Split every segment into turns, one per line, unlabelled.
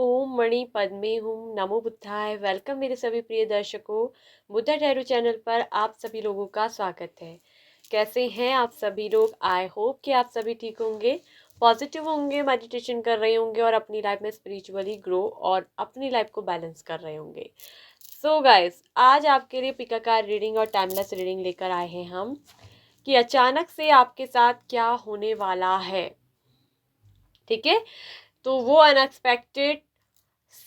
ओम मणि पद्मे हूँ। नमो बुद्धाय। वेलकम मेरे सभी प्रिय दर्शकों। बुद्धा टैरो चैनल पर आप सभी लोगों का स्वागत है। कैसे हैं आप सभी लोग? आई होप कि आप सभी ठीक होंगे, पॉजिटिव होंगे, मेडिटेशन कर रहे होंगे और अपनी लाइफ में स्पिरिचुअली ग्रो और अपनी लाइफ को बैलेंस कर रहे होंगे। सो गाइस, आज आपके लिए पिकाकार रीडिंग और टाइमलेस रीडिंग लेकर आए हैं हम कि अचानक से आपके साथ क्या होने वाला है। ठीक है, तो वो अनएक्सपेक्टेड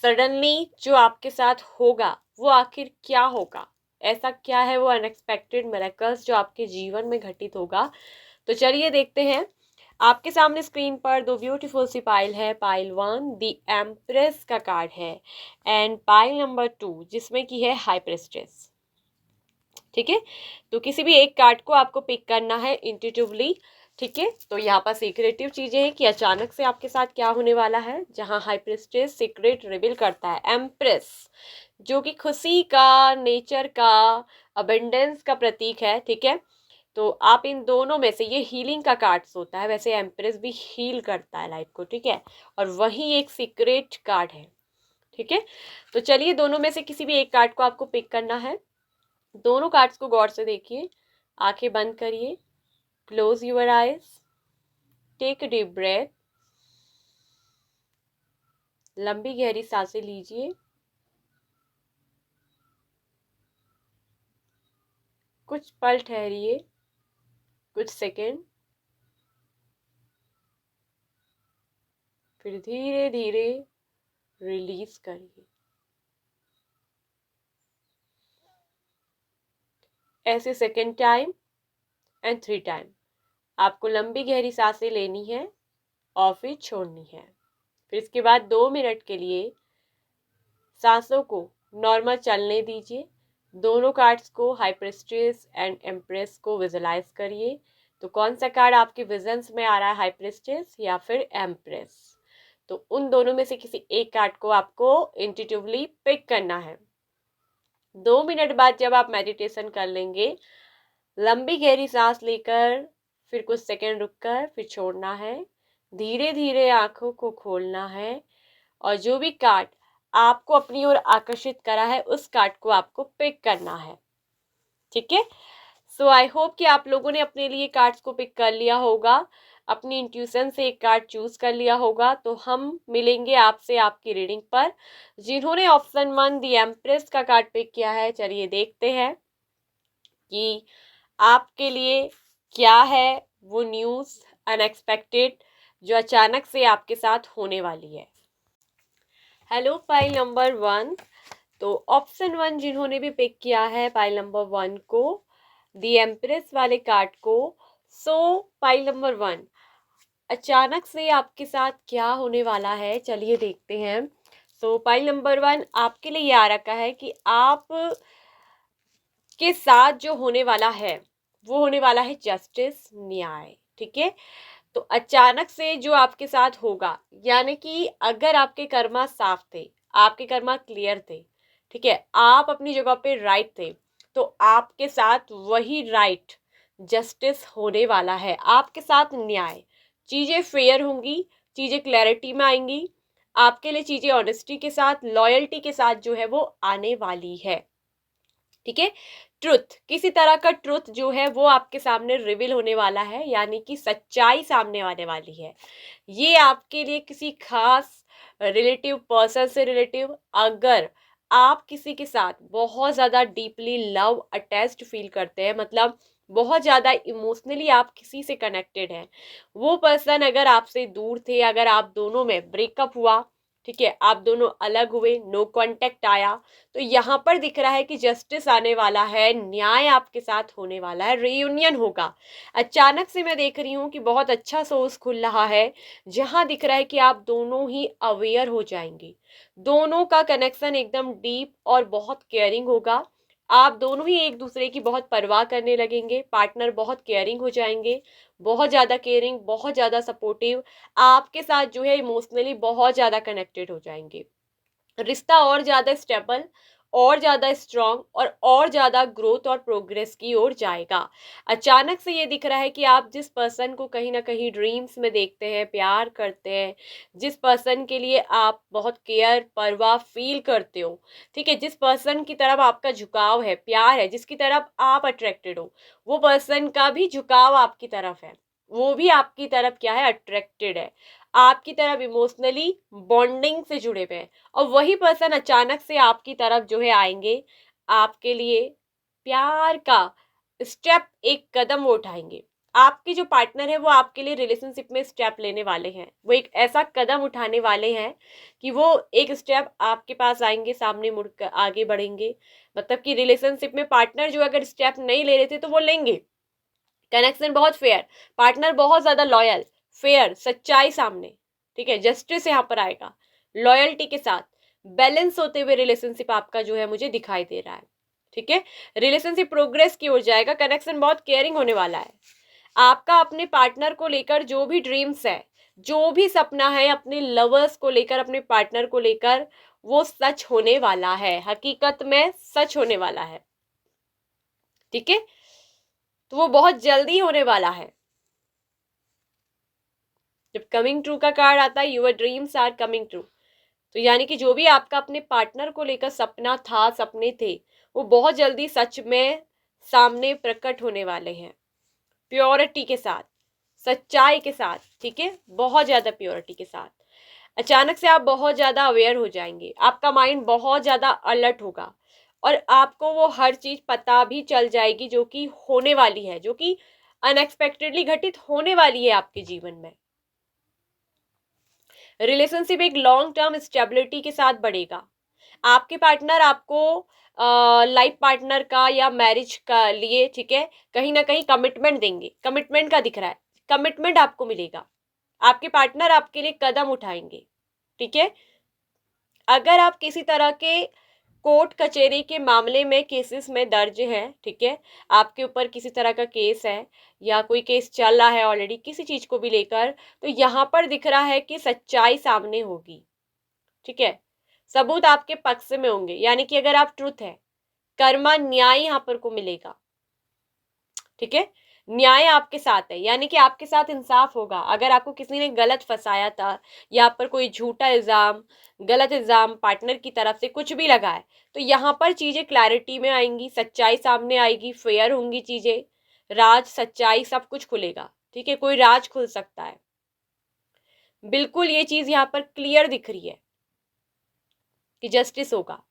सडनली जो आपके साथ होगा वो आखिर क्या होगा, ऐसा क्या है वो अनएक्सपेक्टेड मिरेकल्स जो आपके जीवन में घटित होगा। तो चलिए देखते हैं। आपके सामने स्क्रीन पर दो ब्यूटीफुल सी पाइल है। पाइल 1 द एम्प्रेस का कार्ड है एंड पाइल नंबर 2 जिसमें की है हाई प्रेस्टेस। ठीक है, तो किसी भी एक कार्ड को आपको पिक करना है इंट्यूटिवली। ठीक है, तो यहाँ पर सीक्रेटिव चीजें हैं कि अचानक से आपके साथ क्या होने वाला है। जहाँ हाई प्रीस्टेस सीक्रेट रिवील करता है एम्प्रेस, जो कि खुशी का, नेचर का, अबेंडेंस का प्रतीक है। ठीक है, तो आप इन दोनों में से, ये हीलिंग का कार्ड्स होता है, वैसे एम्प्रेस भी हील करता है लाइफ को। ठीक है, और वही एक सीक्रेट कार्ड है। ठीक है, तो चलिए दोनों में से किसी भी एक कार्ड को आपको पिक करना है। दोनों कार्ड्स को गौर से देखिए, आंखें बंद करिए, close your eyes, take a deep breath, लंबी गहरी सांसें लीजिए, कुछ पल ठहरिए, कुछ सेकंड, फिर धीरे धीरे रिलीज करिए। ऐसे सेकंड टाइम एंड 3 टाइम आपको लंबी गहरी सांसें लेनी है और फिर छोड़नी है। फिर इसके बाद 2 मिनट के लिए सांसों को नॉर्मल चलने दीजिए। दोनों कार्ड्स को, हाई प्रेस्टेस एंड एम्प्रेस को विजुलाइज करिए। तो कौन सा कार्ड आपके विजन्स में आ रहा है, हाई प्रेस्टेस या फिर एम्प्रेस? तो उन दोनों में से किसी एक कार्ड को आपको इंट्यूटिवली पिक करना है। 2 मिनट बाद जब आप मेडिटेशन कर लेंगे, लंबी गहरी सांस लेकर फिर कुछ सेकंड रुककर फिर छोड़ना है। धीरे धीरे आंखों को खोलना है और जो भी कार्ड आपको अपनी ओर आकर्षित करा है उस कार्ड को आपको पिक करना है। ठीक है, सो आई होप कि आप लोगों ने अपने लिए कार्ड्स को पिक कर लिया होगा, अपनी इंट्यूशन से एक कार्ड चूज कर लिया होगा। तो हम मिलेंगे आपसे आपकी रीडिंग पर। जिन्होंने ऑप्शन 1 द एम्प्रेस का कार्ड पिक किया है, चलिए देखते हैं कि आपके लिए क्या है वो न्यूज़ अनएक्सपेक्टेड जो अचानक से आपके साथ होने वाली है। हेलो पाइल नंबर 1, तो ऑप्शन 1 जिन्होंने भी पिक किया है पाइल नंबर 1 को, द एम्प्रेस वाले कार्ड को। सो पाइल नंबर 1, अचानक से आपके साथ क्या होने वाला है, चलिए देखते हैं। सो पाइल नंबर 1 आपके लिए ये आ रखा है कि आप के साथ जो होने वाला है वो होने वाला है जस्टिस, न्याय। ठीक है, तो अचानक से जो आपके साथ होगा, यानी कि अगर आपके कर्मा साफ थे, आपके कर्मा क्लियर थे, ठीक है, आप अपनी जगह पे राइट थे, तो आपके साथ वही राइट जस्टिस होने वाला है। आपके साथ न्याय, चीजें फेयर होंगी, चीजें क्लैरिटी में आएंगी। आपके लिए चीजें ऑनेस्टी के साथ, लॉयल्टी के साथ जो है वो आने वाली है। ठीक है, ट्रुथ, किसी तरह का ट्रुथ जो है वो आपके सामने रिवील होने वाला है, यानी कि सच्चाई सामने आने वाली है। ये आपके लिए किसी खास रिलेटिव पर्सन से रिलेटिव, अगर आप किसी के साथ बहुत ज़्यादा डीपली लव अटैच्ड फील करते हैं, मतलब बहुत ज़्यादा इमोशनली आप किसी से कनेक्टेड हैं, वो पर्सन अगर आपसे दूर थे, अगर आप दोनों में ब्रेकअप हुआ, ठीक है, आप दोनों अलग हुए, नो कांटेक्ट आया, तो यहाँ पर दिख रहा है कि जस्टिस आने वाला है, न्याय आपके साथ होने वाला है, रियूनियन होगा। अचानक से मैं देख रही हूँ कि बहुत अच्छा सोर्स खुल रहा है, जहाँ दिख रहा है कि आप दोनों ही अवेयर हो जाएंगे। दोनों का कनेक्शन एकदम डीप और बहुत केयरिंग होगा। आप दोनों ही एक दूसरे की बहुत परवाह करने लगेंगे, पार्टनर बहुत केयरिंग हो जाएंगे, बहुत ज़्यादा केयरिंग, बहुत ज़्यादा सपोर्टिव, आपके साथ जो है इमोशनली बहुत ज़्यादा कनेक्टेड हो जाएंगे। रिश्ता और ज़्यादा स्टेबल और ज़्यादा स्ट्रांग और ज़्यादा ग्रोथ और प्रोग्रेस की ओर जाएगा। अचानक से ये दिख रहा है कि आप जिस पर्सन को कहीं ना कहीं ड्रीम्स में देखते हैं, प्यार करते हैं, जिस पर्सन के लिए आप बहुत केयर परवाह फील करते हो, ठीक है, जिस पर्सन की तरफ आपका झुकाव है, प्यार है, जिसकी तरफ आप अट्रैक्टेड हो, वो पर्सन का भी झुकाव आपकी तरफ है, वो भी आपकी तरफ क्या है, अट्रैक्टेड है, आपकी तरफ इमोशनली बॉन्डिंग से जुड़े हुए हैं। और वही पर्सन अचानक से आपकी तरफ जो है आएंगे, आपके लिए प्यार का स्टेप, एक कदम वो उठाएंगे। आपके जो पार्टनर है वो आपके लिए रिलेशनशिप में स्टेप लेने वाले हैं, वो एक ऐसा कदम उठाने वाले हैं कि वो एक स्टेप आपके पास आएंगे, सामने मुड़कर आगे बढ़ेंगे। मतलब कि रिलेशनशिप में पार्टनर जो अगर स्टेप नहीं ले रहे थे तो वो लेंगे। कनेक्शन बहुत फेयर, पार्टनर बहुत ज्यादा लॉयल, फेयर, सच्चाई सामने, ठीक है, जस्टिस यहाँ पर आएगा, लॉयल्टी के साथ बैलेंस होते हुए रिलेशनशिप आपका जो है मुझे दिखाई दे रहा है। ठीक है, रिलेशनशिप प्रोग्रेस की ओर जाएगा, कनेक्शन बहुत केयरिंग होने वाला है। आपका अपने पार्टनर को लेकर जो भी ड्रीम्स है, जो भी सपना है अपने लवर्स को लेकर, अपने पार्टनर को लेकर, वो सच होने वाला है, हकीकत में सच होने वाला है। ठीक है, तो वो बहुत जल्दी होने वाला है। जब कमिंग ट्रू का कार्ड आता है, your dreams are coming true, तो यानी कि जो भी आपका अपने पार्टनर को लेकर सपना था, सपने थे, वो बहुत जल्दी सच में सामने प्रकट होने वाले हैं, प्योरिटी के साथ, सच्चाई के साथ। ठीक है, बहुत ज्यादा प्योरिटी के साथ। अचानक से आप बहुत ज्यादा अवेयर हो जाएंगे, आपका माइंड बहुत ज्यादा अलर्ट होगा और आपको वो हर चीज पता भी चल जाएगी जो कि होने वाली है, जो कि अनएक्सपेक्टेडली घटित होने वाली है आपके जीवन में। रिलेशनशिप एक लॉन्ग टर्म स्टेबिलिटी के साथ बढ़ेगा। आपके पार्टनर आपको लाइफ पार्टनर का या मैरिज का लिए, ठीक है, कहीं ना कहीं कमिटमेंट देंगे, कमिटमेंट का दिख रहा है, कमिटमेंट आपको मिलेगा, आपके पार्टनर आपके लिए कदम उठाएंगे। ठीक है, अगर आप किसी तरह के कोर्ट कचहरी के मामले में, केसेस में दर्ज है, ठीक है, आपके ऊपर किसी तरह का केस है या कोई केस चल रहा है ऑलरेडी किसी चीज को भी लेकर, तो यहाँ पर दिख रहा है कि सच्चाई सामने होगी। ठीक है, सबूत आपके पक्ष में होंगे, यानी कि अगर आप ट्रुथ है, कर्मा न्याय यहाँ पर को मिलेगा। ठीक है, न्याय आपके साथ है, यानी कि आपके साथ इंसाफ होगा। अगर आपको किसी ने गलत फंसाया था, या पर कोई झूठा इल्जाम, गलत इल्जाम पार्टनर की तरफ से कुछ भी लगा है, तो यहाँ पर चीजें क्लैरिटी में आएंगी, सच्चाई सामने आएगी, फेयर होंगी चीजें, राज, सच्चाई, सब कुछ खुलेगा। ठीक है, कोई राज खुल सकता है, बिल्कुल ये चीज यहाँ पर क्लियर दिख रही है कि जस्टिस होगा।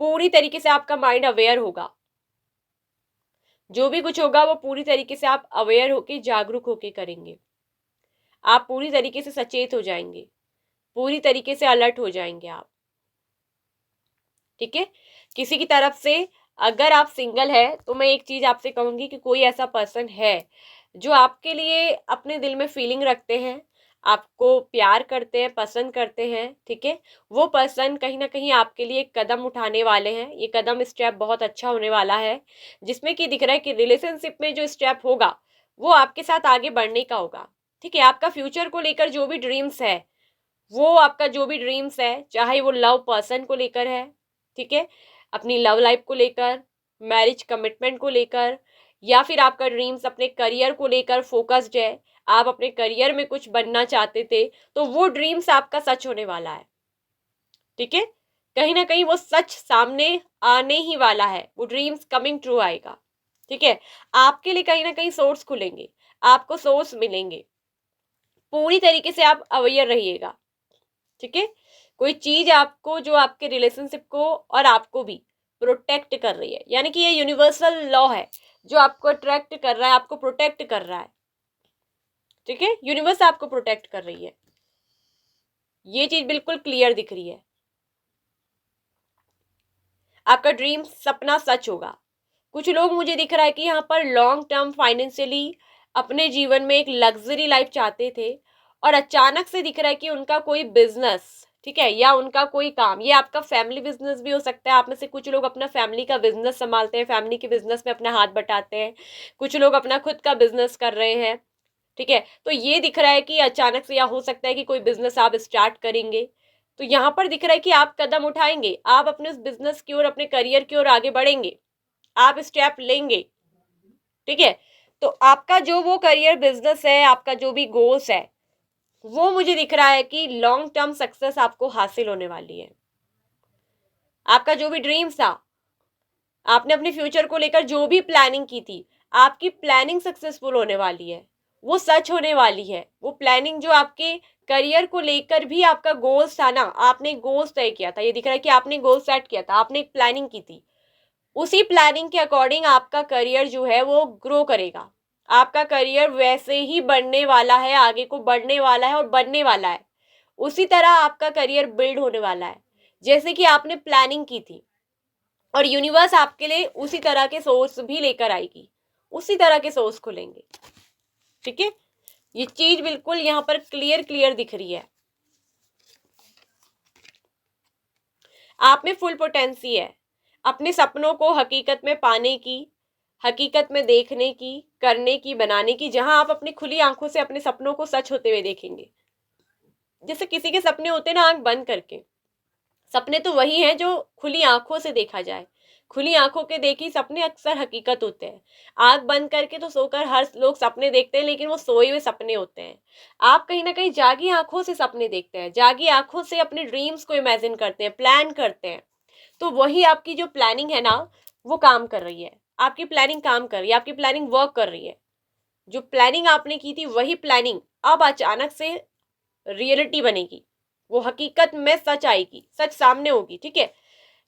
पूरी तरीके से आपका माइंड अवेयर होगा, जो भी कुछ होगा वो पूरी तरीके से आप अवेयर होके, जागरूक होके करेंगे। आप पूरी तरीके से सचेत हो जाएंगे, पूरी तरीके से अलर्ट हो जाएंगे आप। ठीक है, किसी की तरफ से अगर आप सिंगल है तो मैं एक चीज आपसे कहूंगी कि कोई ऐसा पर्सन है जो आपके लिए अपने दिल में फीलिंग रखते हैं, आपको प्यार करते हैं, पसंद करते हैं। ठीक है, वो पर्सन कहीं ना कहीं आपके लिए एक कदम उठाने वाले हैं, ये कदम, स्टेप बहुत अच्छा होने वाला है, जिसमें कि दिख रहा है कि रिलेशनशिप में जो स्टेप होगा वो आपके साथ आगे बढ़ने का होगा। ठीक है, आपका फ्यूचर को लेकर जो भी ड्रीम्स है, वो आपका जो भी ड्रीम्स है, चाहे वो लव पर्सन को लेकर है, ठीक है, अपनी लव लाइफ को लेकर, मैरिज कमिटमेंट को लेकर, या फिर आपका ड्रीम्स अपने करियर को लेकर फोकस्ड है, आप अपने करियर में कुछ बनना चाहते थे, तो वो ड्रीम्स आपका सच होने वाला है। ठीक है, कहीं ना कहीं वो सच सामने आने ही वाला है, वो ड्रीम्स कमिंग ट्रू आएगा। ठीक है, आपके लिए कहीं ना कहीं सोर्स खुलेंगे, आपको सोर्स मिलेंगे, पूरी तरीके से आप अवेयर रहिएगा। ठीक है, कोई चीज आपको, जो आपके रिलेशनशिप को और आपको भी प्रोटेक्ट कर रही है, यानी कि ये यूनिवर्सल लॉ है जो आपको अट्रैक्ट कर रहा है, आपको प्रोटेक्ट कर रहा है। ठीक है, यूनिवर्स आपको प्रोटेक्ट कर रही है, ये चीज बिल्कुल क्लियर दिख रही है। आपका ड्रीम सपना सच होगा। कुछ लोग, मुझे दिख रहा है कि यहाँ पर लॉन्ग टर्म फाइनेंशियली अपने जीवन में एक लग्जरी लाइफ चाहते थे, और अचानक से दिख रहा है कि उनका कोई बिजनेस, ठीक है, या उनका कोई काम, ये आपका फैमिली बिजनेस भी हो सकता है। आप में से कुछ लोग अपना फैमिली का बिजनेस संभालते हैं, फैमिली के बिजनेस में अपना हाथ बटाते हैं, कुछ लोग अपना खुद का बिजनेस कर रहे हैं। ठीक है, तो ये दिख रहा है कि अचानक से, या हो सकता है कि कोई बिजनेस आप स्टार्ट करेंगे, तो यहाँ पर दिख रहा है कि आप कदम उठाएंगे, आप अपने उस बिजनेस की ओर, अपने करियर की ओर आगे बढ़ेंगे, आप स्टेप लेंगे। ठीक है, तो आपका जो वो करियर बिजनेस है, आपका जो भी गोल्स है, वो मुझे दिख रहा है कि लॉन्ग टर्म सक्सेस आपको हासिल होने वाली है। आपका जो भी ड्रीम्स था, आपने अपने फ्यूचर को लेकर जो भी प्लानिंग की थी, आपकी प्लानिंग सक्सेसफुल होने वाली है, वो सच होने वाली है। वो प्लानिंग जो आपके करियर को लेकर भी आपका गोल्स था ना, आपने गोल्स तय किया था, ये दिख रहा है कि आपने गोल सेट किया था, आपने एक प्लानिंग की थी, उसी प्लानिंग के अकॉर्डिंग आपका करियर जो है वो ग्रो करेगा। आपका करियर वैसे ही बढ़ने वाला है, आगे को बढ़ने वाला है और बढ़ने वाला है। उसी तरह आपका करियर बिल्ड होने वाला है जैसे कि आपने प्लानिंग की थी, और यूनिवर्स आपके लिए उसी तरह के सोर्स भी लेकर आएगी, उसी तरह के सोर्स खुलेंगे। ठीक है, ये चीज बिल्कुल यहां पर क्लियर क्लियर दिख रही है। आप में फुल पोटेंसी है अपने सपनों को हकीकत में पाने की, हकीकत में देखने की, करने की, बनाने की, जहां आप अपनी खुली आंखों से अपने सपनों को सच होते हुए देखेंगे। जैसे किसी के सपने होते हैं ना आंख बंद करके, सपने तो वही हैं जो खुली आंखों से देखा जाए। खुली आंखों के देखी सपने अक्सर हकीकत होते हैं। आंख बंद करके तो सोकर हर लोग सपने देखते हैं, लेकिन वो सोए हुए सपने होते हैं। आप कहीं ना कहीं जागी आंखों से सपने देखते हैं, जागी आंखों से अपने ड्रीम्स को इमेजिन करते हैं, प्लान करते हैं। तो वही आपकी जो प्लानिंग है ना, वो काम कर रही है। आपकी प्लानिंग काम कर रही है, आपकी प्लानिंग वर्क कर रही है। जो प्लानिंग आपने की थी वही प्लानिंग अब अचानक से रियलिटी बनेगी, वो हकीकत में सच आएगी, सच सामने होगी। ठीक है,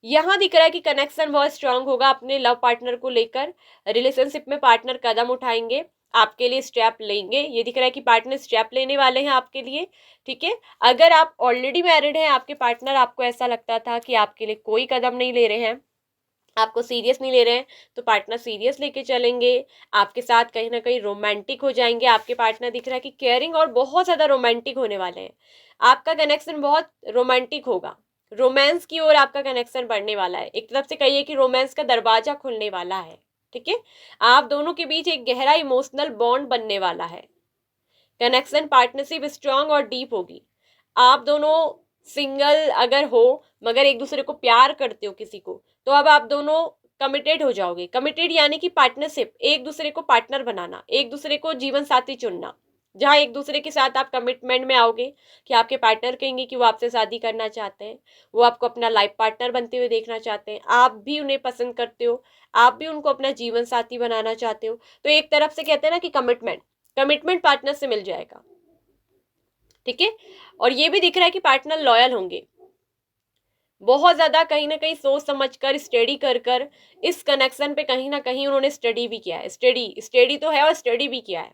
यहां दिख रहा है कि कनेक्शन बहुत स्ट्रांग होगा अपने लव पार्टनर को लेकर। रिलेशनशिप में पार्टनर कदम उठाएंगे, आपके लिए स्टेप लेंगे। ये दिख रहा है कि पार्टनर स्टेप लेने वाले हैं आपके लिए। ठीक है, अगर आप ऑलरेडी मैरिड हैं, आपके पार्टनर, आपको ऐसा लगता था कि आपके लिए कोई कदम नहीं ले रहे हैं, आपको सीरियस नहीं ले रहे हैं, तो पार्टनर सीरियस लेके चलेंगे। आपके साथ कहीं ना कहीं रोमांटिक हो जाएंगे। आपके पार्टनर दिख रहा है कि केयरिंग और बहुत ज़्यादा रोमांटिक होने वाले हैं। आपका कनेक्शन बहुत रोमांटिक होगा, रोमांस की ओर आपका कनेक्शन बढ़ने वाला है। एक तरफ से कहिए कि रोमांस का दरवाजा खुलने वाला है। ठीक है, आप दोनों के बीच एक गहरा इमोशनल बॉन्ड बनने वाला है। कनेक्शन, पार्टनरशिप स्ट्रांग और डीप होगी। आप दोनों सिंगल अगर हो मगर एक दूसरे को प्यार करते हो किसी को, तो अब आप दोनों कमिटेड हो जाओगे। कमिटेड यानी कि पार्टनरशिप, एक दूसरे को पार्टनर बनाना, एक दूसरे को जीवन साथी चुनना, जहां एक दूसरे के साथ आप कमिटमेंट में आओगे कि आपके पार्टनर कहेंगे कि वो आपसे शादी करना चाहते हैं, वो आपको अपना लाइफ पार्टनर बनते हुए देखना चाहते हैं, आप भी उन्हें पसंद करते हो, आप भी उनको अपना जीवन साथी बनाना चाहते हो। तो एक तरफ से कहते हैं ना कि कमिटमेंट, कमिटमेंट पार्टनर से मिल जाएगा। ठीक है, और ये भी दिख रहा है कि पार्टनर लॉयल होंगे, बहुत ज्यादा कहीं ना कहीं सोच समझ कर, स्टडी कर कर इस कनेक्शन पे कहीं ना कहीं उन्होंने स्टडी भी किया है। स्टडी स्टडी तो है और स्टडी भी किया है।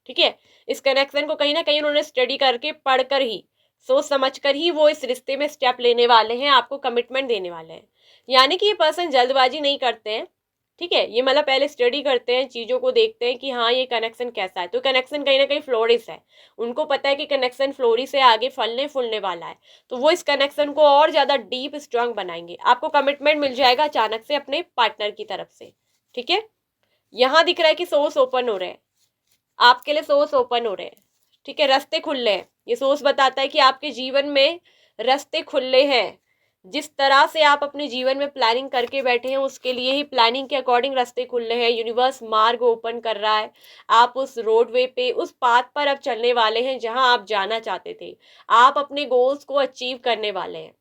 ठीक है, इस कनेक्शन को कहीं ना कहीं उन्होंने स्टडी करके, पढ़कर ही, सोच समझ कर ही वो इस रिश्ते में स्टेप लेने वाले हैं, आपको कमिटमेंट देने वाले हैं। यानी कि ये पर्सन जल्दबाजी नहीं करते हैं। ठीक है, ये मतलब पहले स्टडी करते हैं, चीज़ों को देखते हैं कि हाँ ये कनेक्शन कैसा है। तो कनेक्शन कहीं ना कहीं फ्लोरिश है, उनको पता है कि कनेक्शन फ्लोरिश है, आगे फलने फूलने वाला है। तो वो इस कनेक्शन को और ज़्यादा डीप स्ट्रांग बनाएंगे। आपको कमिटमेंट मिल जाएगा अचानक से अपने पार्टनर की तरफ से। ठीक है, यहाँ दिख रहा है कि सोर्स ओपन हो रहे हैं, आपके लिए सोर्स ओपन हो रहे हैं। ठीक है, रास्ते खुल रहे हैं। ये सोर्स बताता है कि आपके जीवन में रास्ते खुले हैं। जिस तरह से आप अपने जीवन में प्लानिंग करके बैठे हैं, उसके लिए ही प्लानिंग के अकॉर्डिंग रास्ते खुल रहे हैं। यूनिवर्स मार्ग ओपन कर रहा है। आप उस रोडवे पे, उस पाथ पर अब चलने वाले हैं जहां आप जाना चाहते थे। आप अपने गोल्स को अचीव करने वाले हैं।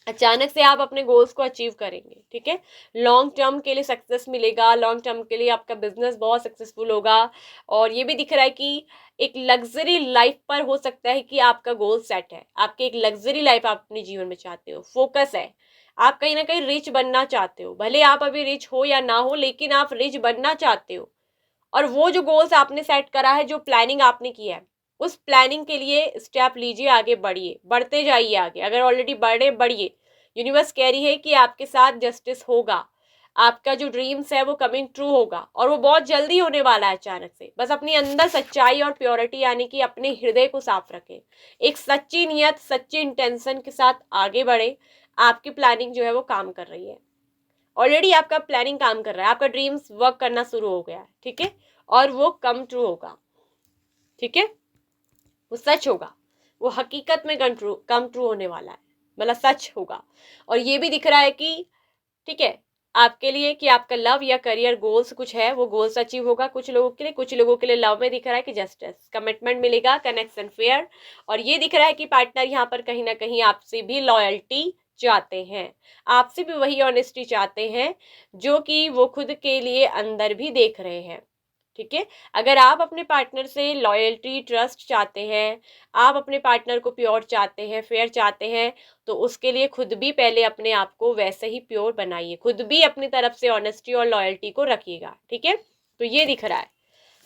अचानक से आप अपने गोल्स को अचीव करेंगे। ठीक है, लॉन्ग टर्म के लिए सक्सेस मिलेगा, लॉन्ग टर्म के लिए आपका बिजनेस बहुत सक्सेसफुल होगा। और ये भी दिख रहा है कि एक लग्जरी लाइफ पर हो सकता है कि आपका गोल सेट है, आपकी एक लग्जरी लाइफ आप अपने जीवन में चाहते हो, फोकस है। आप कहीं ना कहीं रिच बनना चाहते हो, भले आप अभी रिच हो या ना हो, लेकिन आप रिच बनना चाहते हो। और वो जो गोल्स आपने सेट करा है, जो प्लानिंग आपने किया है, उस प्लानिंग के लिए स्टेप लीजिए, आगे बढ़िए, बढ़ते जाइए आगे। अगर ऑलरेडी बढ़े, बढ़िए। यूनिवर्स कह रही है कि आपके साथ जस्टिस होगा, आपका जो ड्रीम्स है वो कमिंग ट्रू होगा, और वो बहुत जल्दी होने वाला है अचानक से। बस अपनी अंदर सच्चाई और प्योरिटी यानी कि अपने हृदय को साफ रखें, एक सच्ची नियत, सच्ची इंटेंशन के साथ आगे बढ़े। आपकी प्लानिंग जो है वो काम कर रही है, ऑलरेडी आपका प्लानिंग काम कर रहा है, आपका ड्रीम्स वर्क करना शुरू हो गया है। ठीक है, और वो कम ट्रू होगा। ठीक है, वो सच होगा, वो हकीकत में कम ट्रू होने वाला है। मतलब सच होगा। और ये भी दिख रहा है कि ठीक है आपके लिए कि आपका लव या करियर गोल्स कुछ है, वो गोल्स अचीव होगा कुछ लोगों के लिए। कुछ लोगों के लिए लव में दिख रहा है कि जस्टिस, कमिटमेंट मिलेगा, कनेक्शन फेयर। और ये दिख रहा है कि पार्टनर यहाँ पर कहीं ना कहीं आपसे भी लॉयल्टी चाहते हैं, आपसे भी वही ऑनेस्टी चाहते हैं जो कि वो खुद के लिए अंदर भी देख रहे हैं। ठीक है, अगर आप अपने पार्टनर से लॉयल्टी ट्रस्ट चाहते हैं, आप अपने पार्टनर को प्योर चाहते हैं, फेयर चाहते हैं, तो उसके लिए खुद भी पहले अपने आप को वैसे ही प्योर बनाइए, खुद भी अपनी तरफ से ऑनेस्टी और लॉयल्टी को रखिएगा। ठीक है, तो ये दिख रहा है।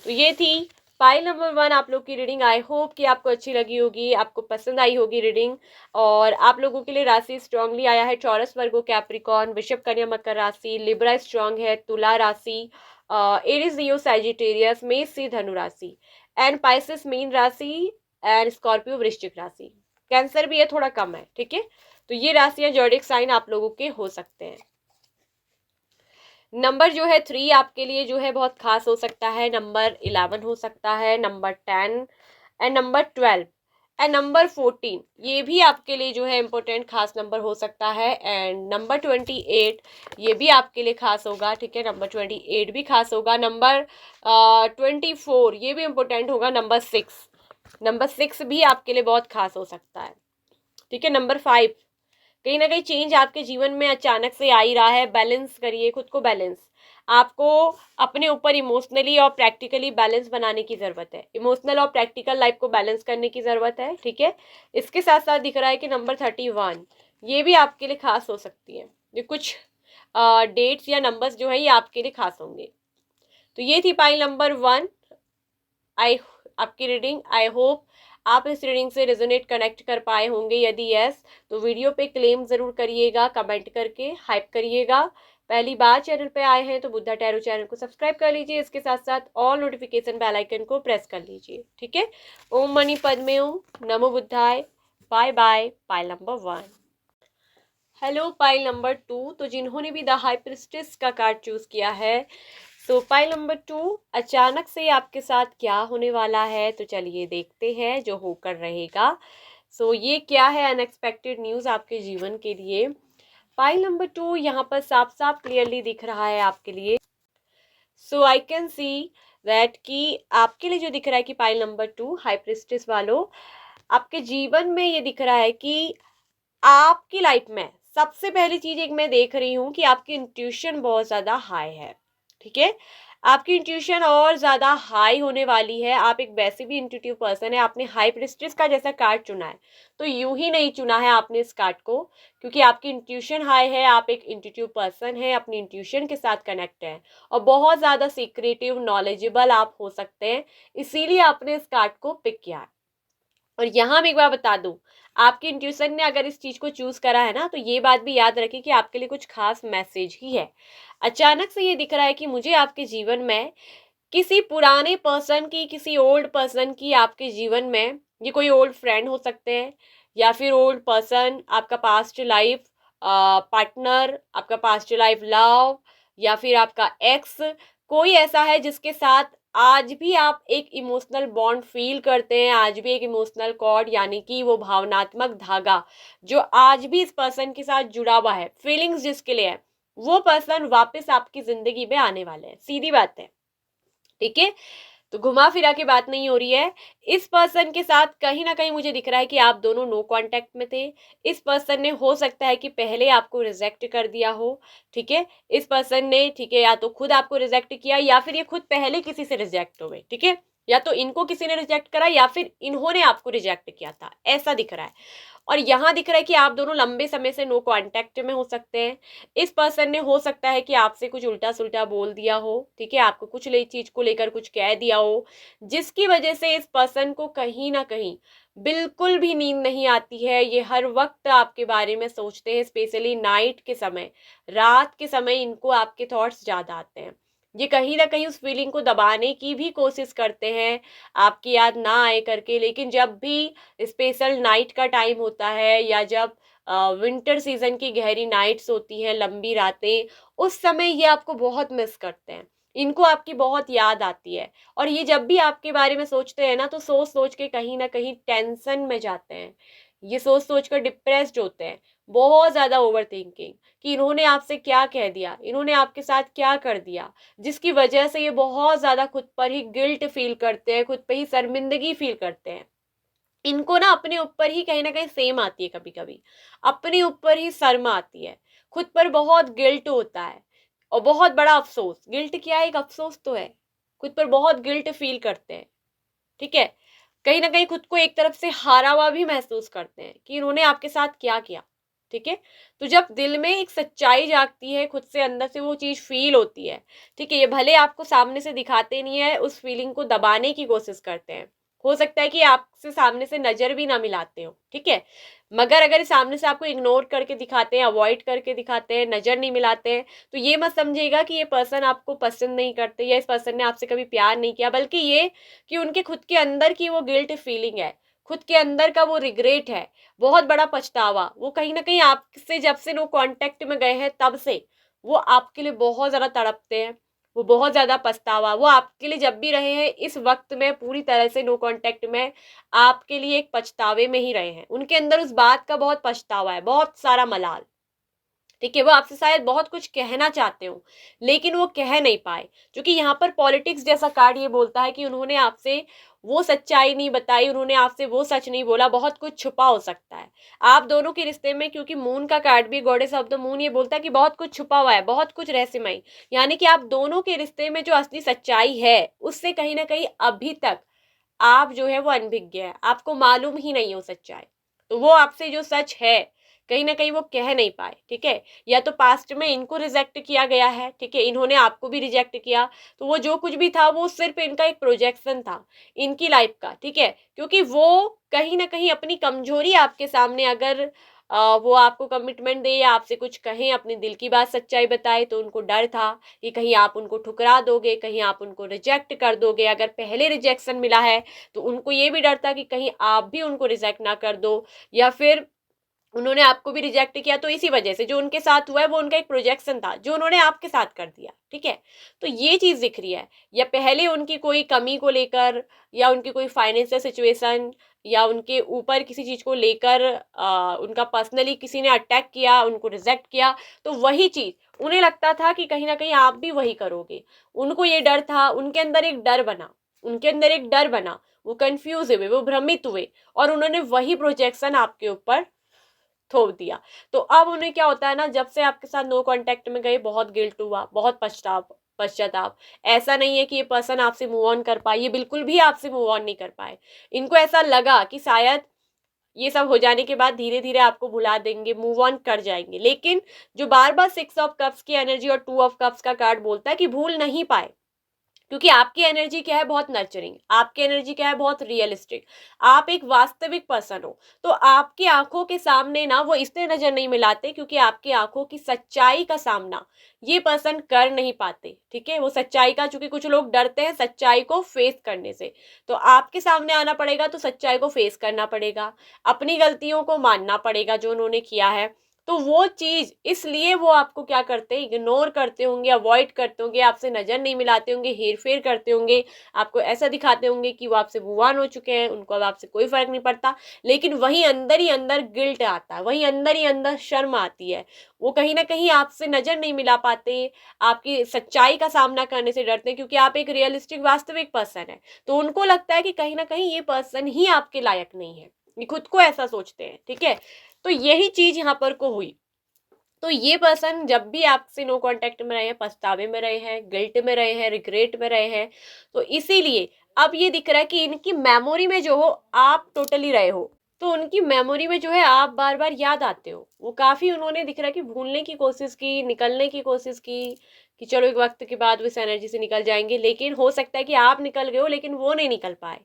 तो ये थी पाइल नंबर 1 आप लोग की रीडिंग। आई होप कि आपको अच्छी लगी होगी, आपको पसंद आई होगी रीडिंग। और आप लोगों के लिए राशि स्ट्रांगली आया है टॉरस, वर्गो, कैप्रिकॉर्न, वृषभ, कन्या, मकर राशि, लिब्रा स्ट्रांग है, तुला राशि, एरीज, लियो, सैजिटेरियस, मेष, सिंह, धनु राशि, एंड पाइसेस मीन राशि, एंड स्कॉर्पियो वृश्चिक राशि। कैंसर भी है, थोड़ा कम है। ठीक है, तो ये राशियां जॉडिक साइन आप लोगों के हो सकते हैं। नंबर जो है 3 आपके लिए जो है बहुत खास हो सकता है, नंबर 11 हो सकता है, number 10 and number 12 and number 14 ये भी आपके लिए जो है इंपॉर्टेंट खास नंबर हो सकता है। एंड नंबर 28 ये भी आपके लिए खास होगा। ठीक है, नंबर 28 भी खास होगा। नंबर 24 ये भी इंपॉर्टेंट होगा। नंबर 6 भी आपके लिए बहुत खास हो सकता है। ठीक है, नंबर 5 कहीं ना कहीं चेंज आपके जीवन में अचानक से आ ही रहा है। बैलेंस करिए खुद को, बैलेंस आपको अपने ऊपर इमोशनली और प्रैक्टिकली बैलेंस बनाने की जरूरत है। इमोशनल और प्रैक्टिकल लाइफ को बैलेंस करने की जरूरत है। ठीक है, इसके साथ साथ दिख रहा है कि नंबर 31 ये भी आपके लिए खास हो सकती है। ये कुछ डेट्स या नंबर्स जो है ये आपके लिए खास होंगे। तो ये थी पाइल नंबर 1 आई आपकी रीडिंग। आई होप आप इस रीडिंग से रेजोनेट कनेक्ट कर पाए होंगे। यदि यस तो वीडियो पे क्लेम जरूर करिएगा, कमेंट करके हाइप करिएगा। पहली बार चैनल पे आए हैं तो बुद्धा टैरो चैनल को सब्सक्राइब कर लीजिए, इसके साथ साथ ऑल नोटिफिकेशन बेल आइकन को प्रेस कर लीजिए। ठीक है, ओम मणि पद्मे ओम, नमो बुद्धाय, bye bye. Pile number 1। Hello pile number 2, तो जिन्होंने भी द हाई प्रिस्टेस का कार्ड चूज किया है, सो पाइल नंबर 2 अचानक से आपके साथ क्या होने वाला है, तो चलिए देखते हैं जो होकर रहेगा। सो ये क्या है अनएक्सपेक्टेड न्यूज़ आपके जीवन के लिए। पाइल नंबर 2 यहाँ पर साफ साफ क्लियरली दिख रहा है आपके लिए। सो आई कैन सी दैट कि आपके लिए जो दिख रहा है कि पाइल नंबर 2 हाई प्रिस्टेस वालों, आपके जीवन में ये दिख रहा है कि आपकी लाइफ में सबसे पहली चीज एक मैं देख रही हूँ कि आपकी इंट्यूशन बहुत ज्यादा हाई है। ठीक है, आपकी इंट्यूशन और ज्यादा हाई होने वाली है। आप एक वैसे भी इंट्यूटिव पर्सन है। आपने हाई प्रिस्टेस का जैसा कार्ड चुना है तो यूं ही नहीं चुना है आपने इस कार्ड को, क्योंकि आपकी इंट्यूशन हाई है। आप एक इंट्यूटिव पर्सन है, अपनी इंट्यूशन के साथ कनेक्ट है और बहुत ज्यादा सीक्रेटिव नॉलेजेबल आप हो सकते हैं, इसीलिए आपने इस कार्ड को पिक किया है। और यहाँ मैं एक बार बता दूं, आपकी इंट्यूशन ने अगर इस चीज को चूज करा है ना, तो ये बात भी याद रखिए कि आपके लिए कुछ खास मैसेज ही है। अचानक से ये दिख रहा है कि मुझे आपके जीवन में किसी पुराने पर्सन की, किसी ओल्ड पर्सन की आपके जीवन में, ये कोई ओल्ड फ्रेंड हो सकते हैं या फिर ओल्ड पर्सन, आपका पास्ट लाइफ पार्टनर, आपका पास्ट लाइफ लव, या फिर आपका एक्स, कोई ऐसा है जिसके साथ आज भी आप एक इमोशनल बॉन्ड फील करते हैं, आज भी एक इमोशनल कॉर्ड यानी कि वो भावनात्मक धागा जो आज भी इस पर्सन के साथ जुड़ा हुआ है, फीलिंग्स जिसके लिए है, वो पर्सन वापस आपकी जिंदगी में आने वाले हैं। सीधी बात है। ठीक है, तो घुमा फिरा के बात नहीं हो रही है। इस पर्सन के साथ कहीं ना कहीं मुझे दिख रहा है कि आप दोनों नो कांटेक्ट में थे। इस पर्सन ने हो सकता है कि पहले आपको रिजेक्ट कर दिया हो। ठीक है, इस पर्सन ने, ठीक है, या तो खुद आपको रिजेक्ट किया या फिर ये खुद पहले किसी से रिजेक्ट हुए। ठीक है, या तो इनको किसी ने रिजेक्ट करा या फिर इन्होंने आपको रिजेक्ट किया था, ऐसा दिख रहा है। और यहाँ दिख रहा है कि आप दोनों लंबे समय से नो कांटेक्ट में हो सकते हैं। इस पर्सन ने हो सकता है कि आपसे कुछ उल्टा सुल्टा बोल दिया हो। ठीक है, आपको कुछ चीज को लेकर कुछ कह दिया हो, जिसकी वजह से इस पर्सन को कहीं ना कहीं बिल्कुल भी नींद नहीं आती है। ये हर वक्त आपके बारे में सोचते हैं, स्पेशली नाइट के समय, रात के समय इनको आपके थॉट्स ज्यादा आते हैं। ये कहीं ना कहीं उस फीलिंग को दबाने की भी कोशिश करते हैं, आपकी याद ना आए करके। लेकिन जब भी स्पेशल नाइट का टाइम होता है या जब विंटर सीजन की गहरी नाइट्स होती हैं, लंबी रातें, उस समय ये आपको बहुत मिस करते हैं, इनको आपकी बहुत याद आती है। और ये जब भी आपके बारे में सोचते हैं ना, तो सोच सोच के कहीं ना कहीं टेंशन में जाते हैं ये सोच सोच कर डिप्रेस्ड होते हैं, बहुत ज़्यादा ओवर थिंकिंग कि इन्होंने आपसे क्या कह दिया, इन्होंने आपके साथ क्या कर दिया, जिसकी वजह से ये बहुत ज़्यादा खुद पर ही गिल्ट फील करते हैं, खुद पर ही शर्मिंदगी फील करते हैं। इनको ना अपने ऊपर ही कहीं ना कहीं सेम आती है, कभी कभी अपने ऊपर ही शर्म आती है, खुद पर बहुत गिल्ट होता है और बहुत बड़ा अफसोस। गिल्ट क्या है? एक अफसोस तो है। खुद पर बहुत गिल्ट फील करते हैं, ठीक है। कहीं ना कहीं खुद को एक तरफ से हारा हुआ भी महसूस करते हैं कि इन्होंने आपके साथ क्या किया, ठीक है। तो जब दिल में एक सच्चाई जागती है, खुद से अंदर से वो चीज फील होती है, ठीक है। ये भले आपको सामने से दिखाते नहीं है, उस फीलिंग को दबाने की कोशिश करते हैं। हो सकता है कि आपसे सामने से नजर भी ना मिलाते हो, ठीक है, मगर अगर सामने से आपको इग्नोर करके दिखाते हैं, अवॉइड करके दिखाते हैं, नजर नहीं मिलाते हैं, तो ये मत समझिएगा कि ये पर्सन आपको पसंद नहीं करते या इस पर्सन ने आपसे कभी प्यार नहीं किया, बल्कि ये कि उनके खुद के अंदर की वो गिल्ट फीलिंग है, खुद के अंदर का वो रिग्रेट है, बहुत बड़ा पछतावा। वो कहीं ना कहीं आपसे जब से नो कांटेक्ट में गए हैं तब से वो आपके लिए बहुत ज्यादा तड़पते हैं, वो बहुत ज्यादा पछतावा, वो आपके लिए जब भी रहे हैं इस वक्त में पूरी तरह से नो कांटेक्ट में आपके लिए एक पछतावे में ही रहे हैं। उनके अंदर उस बात का बहुत पछतावा है, बहुत सारा मलाल, ठीक है। वो आपसे शायद बहुत कुछ कहना चाहते हो लेकिन वो कह नहीं पाए, क्योंकि यहाँ पर पॉलिटिक्स जैसा कार्ड ये बोलता है कि उन्होंने आपसे वो सच्चाई नहीं बताई, उन्होंने आपसे वो सच नहीं बोला, बहुत कुछ छुपा हो सकता है आप दोनों के रिश्ते में। क्योंकि मून का कार्ड भी, गॉडेस ऑफ द मून, ये बोलता है कि बहुत कुछ छुपा हुआ है, बहुत कुछ रहस्यमय, यानी कि आप दोनों के रिश्ते में जो असली सच्चाई है उससे कहीं ना कहीं अभी तक आप जो है वो अनभिज्ञ है, आपको मालूम ही नहीं हो सच्चाई। तो वो आपसे जो सच है कहीं ना कहीं वो कह नहीं पाए, ठीक है। या तो पास्ट में इनको रिजेक्ट किया गया है, ठीक है, इन्होंने आपको भी रिजेक्ट किया, तो वो जो कुछ भी था वो सिर्फ इनका एक प्रोजेक्शन था इनकी लाइफ का, ठीक है। क्योंकि वो कहीं ना कहीं अपनी कमजोरी आपके सामने अगर वो आपको कमिटमेंट दे या आपसे कुछ कहें, अपने दिल की बात सच्चाई बताए, तो उनको डर था कि कहीं आप उनको ठुकरा दोगे, कहीं आप उनको रिजेक्ट कर दोगे। अगर पहले रिजेक्शन मिला है तो उनको ये भी डर था कि कहीं आप भी उनको रिजेक्ट ना कर दो, या फिर उन्होंने आपको भी रिजेक्ट किया तो इसी वजह से जो उनके साथ हुआ है वो उनका एक प्रोजेक्शन था जो उन्होंने आपके साथ कर दिया, ठीक है। तो ये चीज दिख रही है, या पहले उनकी कोई कमी को लेकर, या उनकी कोई फाइनेंशियल सिचुएशन, या उनके ऊपर किसी चीज को लेकर उनका पर्सनली किसी ने अटैक किया, उनको रिजेक्ट किया, तो वही चीज उन्हें लगता था कि कहीं ना कहीं आप भी वही करोगे। उनको ये डर था, उनके अंदर एक डर बना, उनके अंदर एक डर बना, वो कंफ्यूज हुए, वो भ्रमित हुए, और उन्होंने वही प्रोजेक्शन आपके ऊपर थोप दिया। तो अब उन्हें क्या होता है ना, जब से आपके साथ नो कांटेक्ट में गए, बहुत गिल्ट हुआ, बहुत पश्चाताप। ऐसा नहीं है कि ये पर्सन आपसे मूव ऑन कर पाए, ये बिल्कुल भी आपसे मूव ऑन नहीं कर पाए। इनको ऐसा लगा कि शायद ये सब हो जाने के बाद धीरे धीरे आपको भुला देंगे, मूव ऑन कर जाएंगे, लेकिन जो बार बार 6 ऑफ कप्स की एनर्जी और 2 ऑफ कप्स का कार्ड बोलता है कि भूल नहीं पाए। क्योंकि आपकी एनर्जी क्या है? बहुत नर्चरिंग, आपकी एनर्जी क्या है? बहुत रियलिस्टिक, आप एक वास्तविक पर्सन हो। तो आपकी आंखों के सामने ना वो इसलिए नजर नहीं मिलाते क्योंकि आपकी आंखों की सच्चाई का सामना ये पर्सन कर नहीं पाते, ठीक है। वो सच्चाई का, चूंकि कुछ लोग डरते हैं सच्चाई को फेस करने से, तो आपके सामने आना पड़ेगा, तो सच्चाई को फेस करना पड़ेगा, अपनी गलतियों को मानना पड़ेगा जो उन्होंने किया है। तो वो चीज इसलिए वो आपको क्या करते हैं, इग्नोर करते होंगे, अवॉइड करते होंगे, आपसे नजर नहीं मिलाते होंगे, हेर फेर करते होंगे, आपको ऐसा दिखाते होंगे कि वो आपसे मूव ऑन हो चुके हैं, उनको अब आपसे कोई फर्क नहीं पड़ता। लेकिन वहीं अंदर ही अंदर गिल्ट आता है, वहीं अंदर ही अंदर शर्म आती है। वो कहीं ना कहीं आपसे नजर नहीं मिला पाते, आपकी सच्चाई का सामना करने से डरते हैं, क्योंकि आप एक रियलिस्टिक वास्तविक पर्सन है। तो उनको लगता है कि कहीं ना कहीं ये पर्सन ही आपके लायक नहीं है, ये खुद को ऐसा सोचते हैं, ठीक है। तो यही चीज यहाँ पर को हुई। तो ये पर्सन जब भी आपसे नो कांटेक्ट में रहे हैं, पछतावे में रहे हैं, गिल्ट में रहे हैं, रिग्रेट में रहे हैं, तो इसीलिए अब ये दिख रहा है कि इनकी मेमोरी में जो हो आप टोटली रहे हो, तो उनकी मेमोरी में जो है आप बार बार याद आते हो। वो काफी, उन्होंने दिख रहा है कि भूलने की कोशिश की, निकलने की कोशिश की कि चलो एक वक्त के बाद वो इस एनर्जी से निकल जाएंगे, लेकिन हो सकता है कि आप निकल गए हो लेकिन वो नहीं निकल पाए,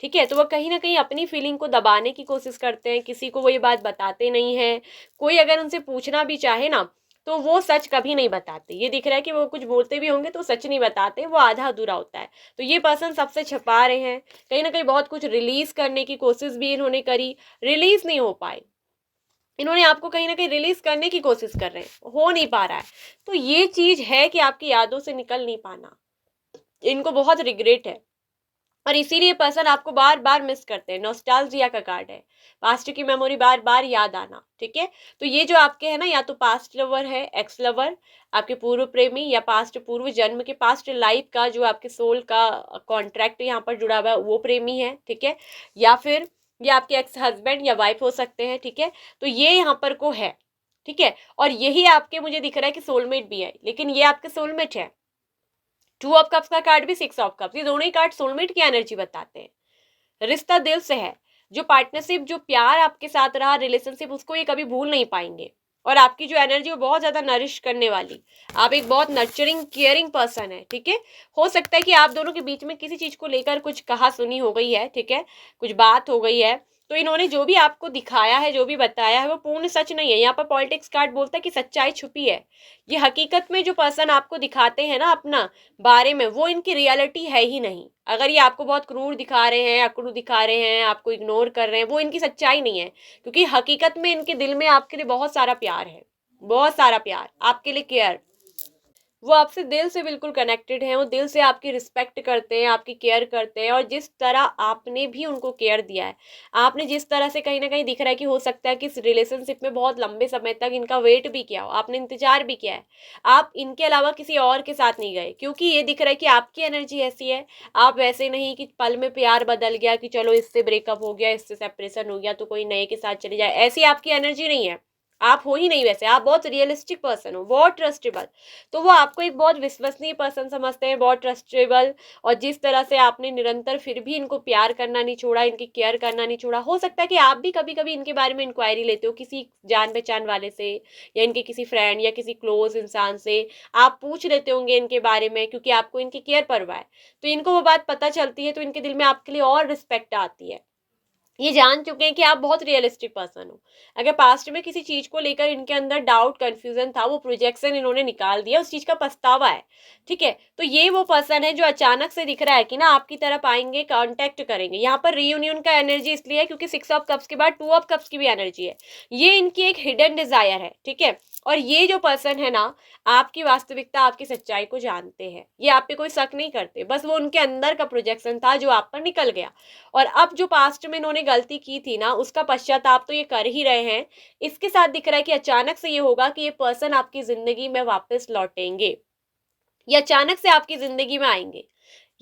ठीक है। तो वो कहीं ना कहीं अपनी फीलिंग को दबाने की कोशिश करते हैं, किसी को वो ये बात बताते नहीं है। कोई अगर उनसे पूछना भी चाहे ना तो वो सच कभी नहीं बताते। ये दिख रहा है कि वो कुछ बोलते भी होंगे तो सच नहीं बताते, वो आधा अधूरा होता है। तो ये पर्सन सबसे छिपा रहे हैं, कहीं ना कहीं बहुत कुछ रिलीज करने की कोशिश भी इन्होंने करी, रिलीज नहीं हो पाए। इन्होंने आपको कहीं ना कहीं रिलीज करने की कोशिश कर रहे हैं, हो नहीं पा रहा है। तो ये चीज है कि आपकी यादों से निकल नहीं पाना, इनको बहुत रिग्रेट है। और इसीलिए पर्सन आपको बार बार मिस करते हैं। नॉस्टैल्जिया का कार्ड है, पास्ट की मेमोरी बार बार याद आना, ठीक है। तो ये जो आपके है ना, या तो पास्ट लवर है, एक्स लवर, आपके पूर्व प्रेमी, या पास्ट पूर्व जन्म के पास्ट लाइफ का जो आपके सोल का कॉन्ट्रैक्ट यहाँ पर जुड़ा हुआ है वो प्रेमी है, ठीक है। या फिर ये आपके एक्स हस्बैंड या वाइफ हो सकते हैं, ठीक है। तो ये यहाँ पर को है, ठीक है। और यही आपके मुझे दिख रहा है कि सोलमेट भी है, लेकिन ये आपके सोलमेट है। 2 ऑफ कप्स का कार्ड भी 6 ऑफ कप्स, ये दोनों ही कार्ड सोलमेट की एनर्जी बताते हैं। रिश्ता दिल से है, जो पार्टनरशिप, जो प्यार आपके साथ रहा, रिलेशनशिप, उसको ये कभी भूल नहीं पाएंगे। और आपकी जो एनर्जी वो बहुत ज्यादा नरिश करने वाली, आप एक बहुत नर्चरिंग केयरिंग पर्सन है, ठीक है। हो सकता है कि आप दोनों के बीच में किसी चीज को लेकर कुछ कहा सुनी हो गई है, ठीक है, कुछ बात हो गई है। तो इन्होंने जो भी आपको दिखाया है, जो भी बताया है, वो पूर्ण सच नहीं है। यहाँ पर पॉलिटिक्स कार्ड बोलता है कि सच्चाई छुपी है। ये हकीकत में जो पर्सन आपको दिखाते हैं ना अपना बारे में, वो इनकी रियलिटी है ही नहीं। अगर ये आपको बहुत क्रूर दिखा रहे हैं, अक्रूर दिखा रहे हैं, आपको इग्नोर कर रहे हैं, वो इनकी सच्चाई नहीं है। क्योंकि हकीकत में इनके दिल में आपके लिए बहुत सारा प्यार है, बहुत सारा प्यार, आपके लिए केयर। वो आपसे दिल से बिल्कुल कनेक्टेड हैं, वो दिल से आपकी रिस्पेक्ट करते हैं, आपकी केयर करते हैं। और जिस तरह आपने भी उनको केयर दिया है, आपने जिस तरह से, कहीं ना कहीं दिख रहा है कि हो सकता है कि इस रिलेशनशिप में बहुत लंबे समय तक इनका वेट भी किया हो, आपने इंतजार भी किया है, आप इनके अलावा किसी और के साथ नहीं गए, क्योंकि ये दिख रहा है कि आपकी एनर्जी ऐसी है। आप वैसे नहीं कि पल में प्यार बदल गया, कि चलो इससे ब्रेकअप हो गया, इससे सेपरेशन हो गया तो कोई नए के साथ चले जाए, ऐसी आपकी एनर्जी नहीं है। आप हो ही नहीं वैसे, आप बहुत रियलिस्टिक पर्सन हो, बहुत ट्रस्टेबल। तो वो आपको एक बहुत विश्वसनीय पर्सन समझते हैं, बहुत ट्रस्टेबल। और जिस तरह से आपने निरंतर फिर भी इनको प्यार करना नहीं छोड़ा, इनकी केयर करना नहीं छोड़ा, हो सकता है कि आप भी कभी कभी इनके बारे में इंक्वायरी लेते हो किसी जान पहचान वाले से, या इनके किसी फ्रेंड या किसी क्लोज इंसान से आप पूछ लेते होंगे इनके बारे में, क्योंकि आपको इनकी केयर परवाह है। तो इनको वो बात पता चलती है, तो इनके दिल में आपके लिए और रिस्पेक्ट आती है। ये जान चुके हैं कि आप बहुत रियलिस्टिक पर्सन हो। अगर पास्ट में किसी चीज को लेकर इनके अंदर डाउट कंफ्यूजन था, वो प्रोजेक्शन इन्होंने निकाल दिया, उस चीज का पछतावा है, ठीक है। तो ये वो पर्सन है जो अचानक से दिख रहा है कि ना आपकी तरफ आएंगे, कांटेक्ट करेंगे। यहाँ पर रीयूनियन का एनर्जी इसलिए है क्योंकि 6 ऑफ कप्स के बाद 2 ऑफ कप्स की भी एनर्जी है। ये इनकी एक हिडन डिजायर है, ठीक है। और ये जो पर्सन है ना, आपकी वास्तविकता, आपकी सच्चाई को जानते हैं। ये आप पे कोई शक नहीं करते, बस वो उनके अंदर का प्रोजेक्शन था जो आप पर निकल गया। और अब जो पास्ट में इन्होंने गलती की थी ना, उसका पश्चाताप तो ये कर ही रहे हैं। इसके साथ दिख रहा है कि अचानक से ये होगा कि ये पर्सन आपकी जिंदगी में वापस लौटेंगे, ये अचानक से आपकी जिंदगी में आएंगे।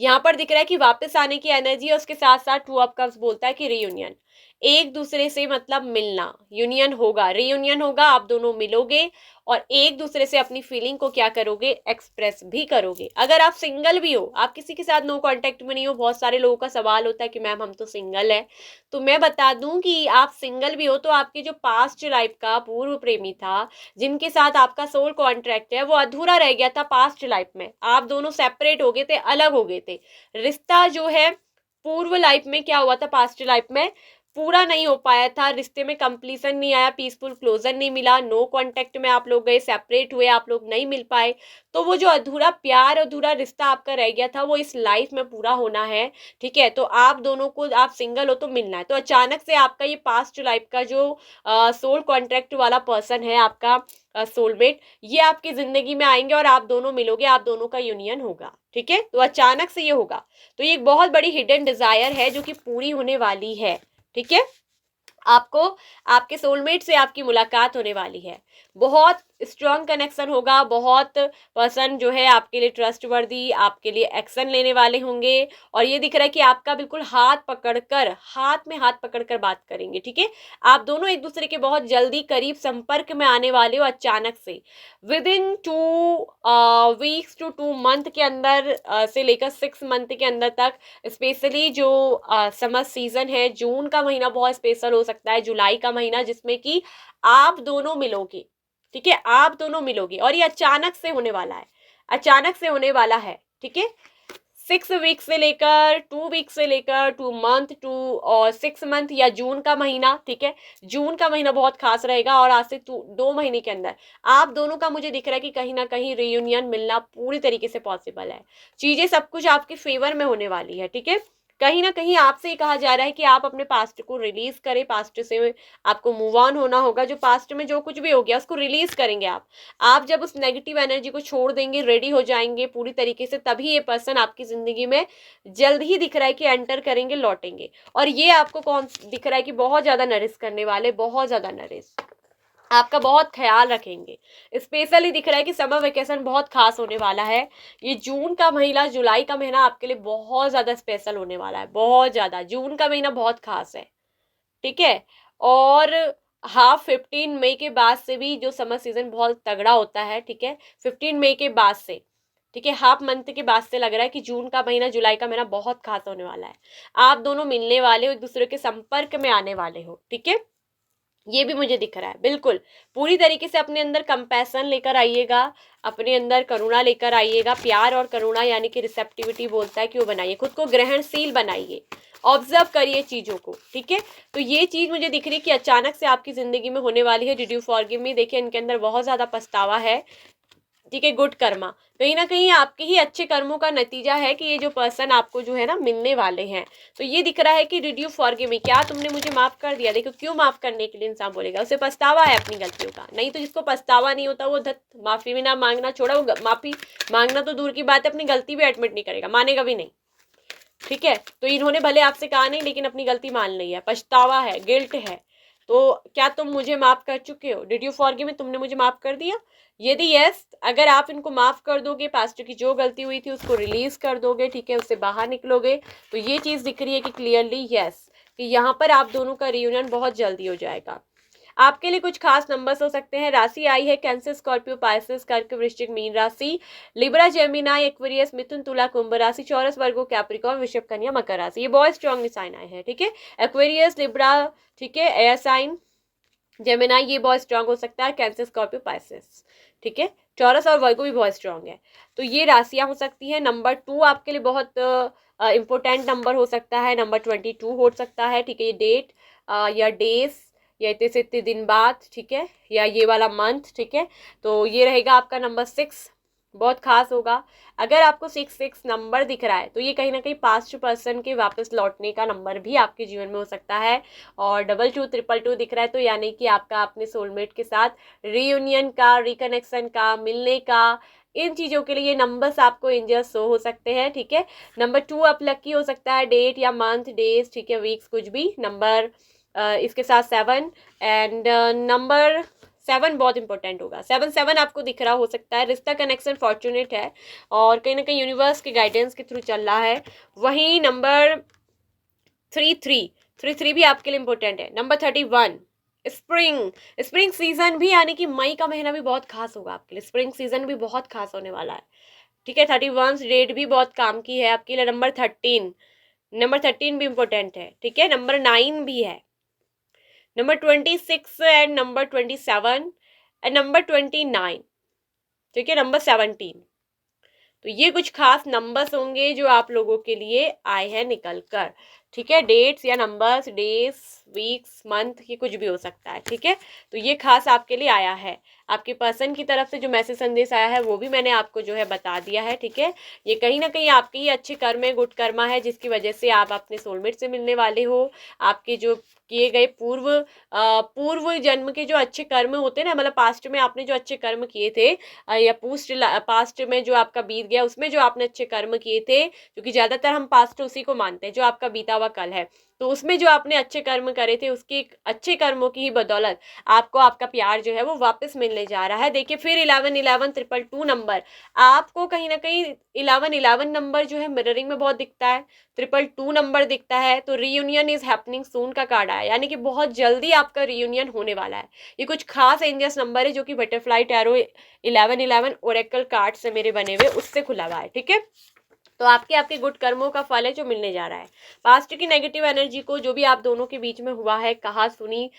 यहाँ पर दिख रहा है कि वापस आने की एनर्जी है। उसके साथ साथ 2 ऑफ कप्स बोलता है कि रीयूनियन, एक दूसरे से मतलब मिलना, यूनियन होगा, रीयूनियन होगा, आप दोनों मिलोगे और एक दूसरे से अपनी फीलिंग को क्या करोगे, एक्सप्रेस भी करोगे। अगर आप सिंगल भी हो, आप किसी के साथ नो कांटेक्ट में नहीं हो, बहुत सारे लोगों का सवाल होता है कि मैम हम तो सिंगल है, तो मैं बता दूं कि आप सिंगल भी हो तो आपकी जो पास्ट लाइफ का पूर्व प्रेमी था, जिनके साथ आपका सोल कॉन्ट्रैक्ट है, वो अधूरा रह गया था पास्ट लाइफ में। आप दोनों सेपरेट हो गए थे, अलग हो गए थे। रिश्ता जो है पूर्व लाइफ में क्या हुआ था, पास्ट लाइफ में पूरा नहीं हो पाया था, रिश्ते में कंप्लीशन नहीं आया, पीसफुल क्लोजर नहीं मिला, नो कांटेक्ट में आप लोग गए, सेपरेट हुए, आप लोग नहीं मिल पाए। तो वो जो अधूरा प्यार, अधूरा रिश्ता आपका रह गया था, वो इस लाइफ में पूरा होना है, ठीक है। तो आप दोनों को, आप सिंगल हो तो मिलना है। तो अचानक से आपका ये पास्ट लाइफ का जो सोल कॉन्ट्रैक्ट वाला पर्सन है, आपका सोलमेट, ये आपकी जिंदगी में आएंगे और आप दोनों मिलोगे, आप दोनों का यूनियन होगा, ठीक है। तो अचानक से ये होगा। तो ये एक बहुत बड़ी हिडन डिजायर है जो कि पूरी होने वाली है, ठीक है। आपको आपके सोलमेट से आपकी मुलाकात होने वाली है, बहुत स्ट्रॉन्ग कनेक्शन होगा, बहुत पर्सन जो है आपके लिए ट्रस्टवर्दी, आपके लिए एक्शन लेने वाले होंगे। और ये दिख रहा है कि आपका बिल्कुल हाथ पकड़कर, हाथ में हाथ पकड़कर बात करेंगे, ठीक है। आप दोनों एक दूसरे के बहुत जल्दी करीब संपर्क में आने वाले हो, अचानक से within 2 weeks to 2 month के अंदर, से लेकर 6 मंथ के अंदर तक। स्पेशली जो समर सीजन है, जून का महीना बहुत स्पेशल हो सकता है, जुलाई का महीना, जिसमें कि आप दोनों मिलोगे, ठीक है, आप दोनों मिलोगे। और ये अचानक से होने वाला है, अचानक से होने वाला है, ठीक है। 6 वीक से लेकर 2 वीक से लेकर 2 मंथ टू और 6 मंथ, या जून का महीना, ठीक है। जून का महीना बहुत खास रहेगा। और आज से 2 महीने के अंदर आप दोनों का मुझे दिख रहा है कि कहीं ना कहीं रियूनियन मिलना पूरी तरीके से पॉसिबल है। चीजें सब कुछ आपके फेवर में होने वाली है, ठीक है। कहीं ना कहीं आपसे ही कहा जा रहा है कि आप अपने पास्ट को रिलीज करें, पास्ट से आपको मूव ऑन होना होगा। जो पास्ट में जो कुछ भी हो गया उसको रिलीज करेंगे आप जब उस नेगेटिव एनर्जी को छोड़ देंगे, रेडी हो जाएंगे पूरी तरीके से, तभी ये पर्सन आपकी जिंदगी में जल्द ही दिख रहा है कि एंटर करेंगे, लौटेंगे। और ये आपको कौन दिख रहा है कि बहुत ज्यादा नरिश करने वाले, बहुत ज्यादा नरिश, आपका बहुत ख्याल रखेंगे। स्पेशली दिख रहा है कि समर वेकेशन बहुत खास होने वाला है। ये जून का महीना, जुलाई का महीना आपके लिए बहुत ज़्यादा स्पेशल होने वाला है, बहुत ज़्यादा। जून का महीना बहुत खास है, ठीक है। और हाफ 15 मई के बाद से भी जो समर सीजन बहुत तगड़ा होता है, ठीक है, 15 मई के बाद से, ठीक है, हाफ मंथ के बाद से लग रहा है कि जून का महीना, जुलाई का महीना बहुत खास होने वाला है। आप दोनों मिलने वाले हो, एक दूसरे के संपर्क में आने वाले हो, ठीक है। ये भी मुझे दिख रहा है। बिल्कुल पूरी तरीके से अपने अंदर कंपैशन लेकर आइएगा, अपने अंदर करुणा लेकर आइएगा। प्यार और करुणा यानी कि रिसेप्टिविटी बोलता है कि वो बनाइए, खुद को ग्रहणशील बनाइए, ऑब्जर्व करिए चीज़ों को, ठीक है। तो ये चीज़ मुझे दिख रही है कि अचानक से आपकी ज़िंदगी में होने वाली है। डिड यू फॉरगिव मी, देखिए इनके अंदर बहुत ज़्यादा पछतावा है, ठीक है। गुड कर्मा, कहीं ना कहीं आपके ही अच्छे कर्मों का नतीजा है कि ये जो पर्सन आपको जो है ना मिलने वाले हैं। तो ये दिख रहा है कि डिड यू फॉरगिव मी, क्या तुमने मुझे माफ कर दिया। देखो क्यों माफ करने के लिए इंसान बोलेगा, उसे पछतावा है अपनी गलतियों का। नहीं तो जिसको पछतावा नहीं होता वो धत माफी भी ना मांगना छोड़ा, वो माफी मांगना तो दूर की बात है, अपनी गलती भी एडमिट नहीं करेगा, मानेगा भी नहीं, ठीक है। तो इन्होंने भले आपसे कहा नहीं, लेकिन अपनी गलती मान ली है, पछतावा है, गिल्ट है। तो क्या तुम मुझे माफ कर चुके हो, डिड यू फॉरगिव मी, तुमने मुझे माफ कर दिया। यदि यस, अगर आप इनको माफ कर दोगे, पास्ट की जो गलती हुई थी उसको रिलीज कर दोगे, ठीक है, उससे बाहर निकलोगे, तो ये चीज दिख रही है कि क्लियरली यस, कि यहाँ पर आप दोनों का रियूनियन बहुत जल्दी हो जाएगा। आपके लिए कुछ खास नंबर्स हो सकते हैं। राशि आई है कैंसर, स्कॉर्पियो, पाइसेस, कर्क, वृश्चिक, मीन राशि, लिब्रा, जेमिनाई, एक्वेरियस, मिथुन, तुला, कुंभ राशि, चौरस, वर्गो, कैप्रिकॉर्न, वृषभ, कन्या, मकर राशि। ये बहुत स्ट्रॉन्ग साइन आए हैं, ठीक है। एक्वेरियस, लिब्रा, ठीक है, एयर साइन, जेमिनाई ये बहुत स्ट्रांग हो सकता है, कैंसर, स्कॉर्पियो, पाइसेस, ठीक है। चौरस और वर्गो भी बहुत स्ट्रांग है। तो ये राशियां हो सकती हैं। नंबर 2 आपके लिए बहुत इंपॉर्टेंट नंबर हो सकता है, नंबर 22 हो सकता है, ठीक है। ये डेट या डेज या इतने से इतने दिन बाद, ठीक है, या ये वाला मंथ, ठीक है। तो ये रहेगा आपका नंबर 6, बहुत खास होगा। अगर आपको 6 नंबर दिख रहा है तो ये कहीं ना कहीं पास्ट पर्सन के वापस लौटने का नंबर भी आपके जीवन में हो सकता है। और 22 222 दिख रहा है तो यानी कि आपका अपने सोलमेट के साथ रीयूनियन का, रिकनेक्शन का, मिलने का, इन चीज़ों के लिए नंबर्स आपको एंजल्स शो हो सकते हैं, ठीक है। नंबर 2 अब लकी हो सकता है, डेट या मंथ, डेज, ठीक है, वीक्स, कुछ भी नंबर। इसके साथ 7 एंड नंबर 7 बहुत इंपॉर्टेंट होगा। 7 आपको दिख रहा हो सकता है। रिश्ता, कनेक्शन फॉर्चुनेट है और कहीं ना कहीं यूनिवर्स के गाइडेंस के थ्रू चल रहा है। वहीं नंबर 33 भी आपके लिए इंपॉर्टेंट है। नंबर 31 स्प्रिंग सीजन भी, यानी कि मई का महीना भी बहुत खास होगा आपके लिए। स्प्रिंग सीजन भी बहुत खास होने वाला है, ठीक है। 31 डेट भी बहुत काम की है आपके लिए। नंबर 13 भी इंपॉर्टेंट है, ठीक है। नंबर 9 भी है। Number 26 and number 27 and number 29, ठीक है। नंबर 17, तो ये कुछ खास नंबर्स होंगे जो आप लोगों के लिए आए हैं निकल कर, ठीक है। डेट्स या नंबर्स, डेज, वीक्स, मंथ, ये कुछ भी हो सकता है, ठीक है। तो ये खास आपके लिए आया है। आपके पर्सन की तरफ से जो मैसेज संदेश आया है वो भी मैंने आपको जो है बता दिया है, ठीक है। ये कहीं ना कहीं आपके ही अच्छे कर्म है, गुड कर्मा है, जिसकी वजह से आप अपने सोलमेट से मिलने वाले हो। आपके जो किए गए पूर्व जन्म के जो अच्छे कर्म होते हैं ना, मतलब पास्ट में आपने जो अच्छे कर्म किए थे, या पास्ट में जो आपका बीत गया उसमें जो आपने अच्छे कर्म किए थे, क्योंकि ज़्यादातर हम पास्ट उसी को मानते हैं जो आपका बीता हुआ कल है। तो उसमें जो आपने अच्छे कर्म करे थे, उसके अच्छे कर्मों की ही बदौलत आपको आपका प्यार जो है वो वापस मिलने जा रहा है। देखिए फिर 11 222 नंबर आपको कहीं ना कहीं 11 नंबर जो है मिररिंग में बहुत दिखता है, 222 नंबर दिखता है। तो रीयूनियन इज हैपनिंग सून का कार्ड आया, यानी कि बहुत जल्दी आपका रीयूनियन होने वाला है। ये कुछ खास एंजल्स नंबर है जो कि बटरफ्लाई टैरो 11 ओरेकल कार्ड से मेरे बने हुए उससे खुला हुआ है, ठीक है। तो आपके गुड कर्मों का फल है जो मिलने जा रहा है। पास्ट की नेगेटिव एनर्जी को, जो भी आप दोनों के बीच में हुआ है, कहा सुनी,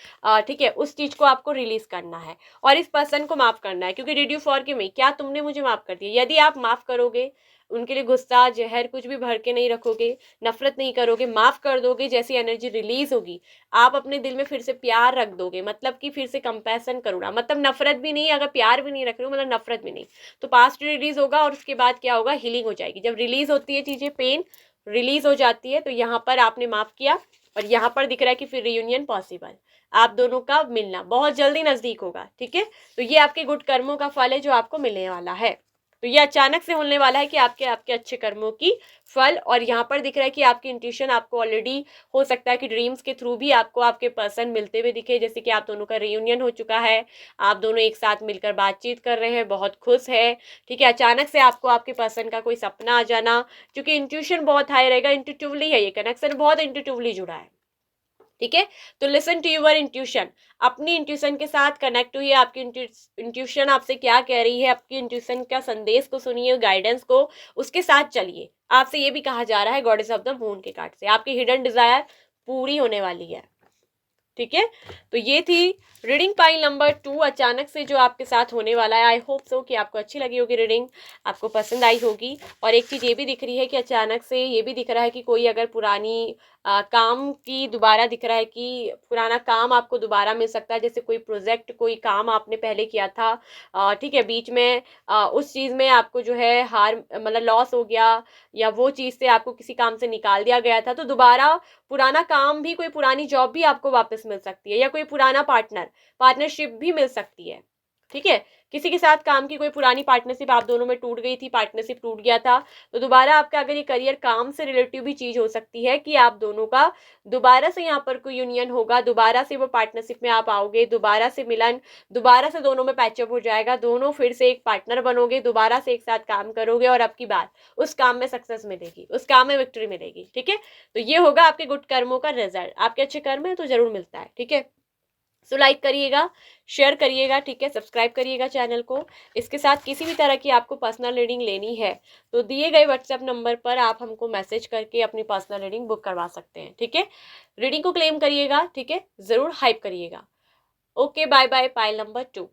ठीक है, उस चीज को आपको रिलीज करना है और इस पर्सन को माफ करना है। क्योंकि डिड यू फॉरगिव मी, क्या तुमने मुझे माफ कर दिया। यदि आप माफ करोगे, उनके लिए गुस्सा, जहर कुछ भी भर के नहीं रखोगे, नफरत नहीं करोगे, माफ कर दोगे, जैसी एनर्जी रिलीज होगी आप अपने दिल में फिर से प्यार रख दोगे। मतलब कि फिर से कंपैशन करूंगा, मतलब नफरत भी नहीं, अगर प्यार भी नहीं रख रहे हो मतलब नफरत भी नहीं, तो पास्ट रिलीज होगा और उसके बाद क्या होगा, हीलिंग हो जाएगी। जब रिलीज होती है चीजें, पेन रिलीज हो जाती है, तो यहाँ पर आपने माफ किया और यहाँ पर दिख रहा है कि फिर रियूनियन पॉसिबल, आप दोनों का मिलना बहुत जल्दी नजदीक होगा। ठीक है, तो ये आपके गुड कर्मों का फल है जो आपको मिलने वाला है। तो ये अचानक से होने वाला है कि आपके आपके अच्छे कर्मों की फल। और यहाँ पर दिख रहा है कि आपकी इंट्यूशन आपको ऑलरेडी हो सकता है कि ड्रीम्स के थ्रू भी आपको आपके पर्सन मिलते हुए दिखे, जैसे कि आप दोनों का रियूनियन हो चुका है, आप दोनों एक साथ मिलकर बातचीत कर रहे हैं, बहुत खुश है। ठीक है, अचानक से आपको आपके पर्सन का कोई सपना आ जाना, क्योंकि इंट्यूशन बहुत हाई रहेगा, इंट्यूटिवली है ये कनेक्शन, बहुत इंट्यूटिवली जुड़ा है। ठीक है, तो लिसन टू यूर इंट्यूशन, अपनी इंट्यूशन के साथ कनेक्ट हुई है। आपकी इंट्यूशन आपसे क्या कह रही है, आपकी इंट्यूशन का संदेश को सुनिए, गाइडेंस को, उसके साथ चलिए। आपसे ये भी कहा जा रहा है गॉडेस ऑफ द मून के कार्ड से, आपकी हिडन डिजायर पूरी होने वाली है। ठीक है, तो ये थी रीडिंग पाइल नंबर 2, अचानक से जो आपके साथ होने वाला है। आई होप सो कि आपको अच्छी लगी होगी रीडिंग, आपको पसंद आई होगी। और एक चीज़ ये भी दिख रही है कि अचानक से ये भी दिख रहा है कि कोई अगर पुरानी काम की दोबारा दिख रहा है कि पुराना काम आपको दोबारा मिल सकता है, जैसे कोई प्रोजेक्ट, कोई काम आपने पहले किया था, ठीक है, बीच में उस चीज़ में आपको जो है हार मतलब लॉस हो गया, या वो चीज़ से आपको किसी काम से निकाल दिया गया था, तो दोबारा पुराना काम भी, कोई पुरानी जॉब भी आपको वापस मिल सकती है, या कोई पुराना पार्टनरशिप भी मिल सकती है। ठीक है, किसी के साथ काम की कोई पुरानी पार्टनरशिप आप दोनों में टूट गई थी, पार्टनरशिप टूट गया था, तो दोबारा आपका अगर ये करियर काम से रिलेटिव भी चीज हो सकती है कि आप दोनों का दोबारा से यहाँ पर कोई यूनियन होगा, दोबारा से वो पार्टनरशिप में आप आओगे, दोबारा से मिलन, दोबारा से दोनों में पैचअप हो जाएगा, दोनों फिर से एक पार्टनर बनोगे, दोबारा से एक साथ काम करोगे, और अब की बात उस काम में सक्सेस मिलेगी, उस काम में विक्ट्री मिलेगी। ठीक है, तो ये होगा आपके गुड कर्मों का रिजल्ट। आपके अच्छे कर्म है तो जरूर मिलता है। ठीक है, सो लाइक करिएगा, शेयर करिएगा, ठीक है, सब्सक्राइब करिएगा चैनल को। इसके साथ किसी भी तरह की आपको पर्सनल रीडिंग लेनी है तो दिए गए व्हाट्सएप नंबर पर आप हमको मैसेज करके अपनी पर्सनल रीडिंग बुक करवा सकते हैं। ठीक है, रीडिंग को क्लेम करिएगा, ठीक है, ज़रूर हाइप करिएगा। Okay, bye bye, pile number 2।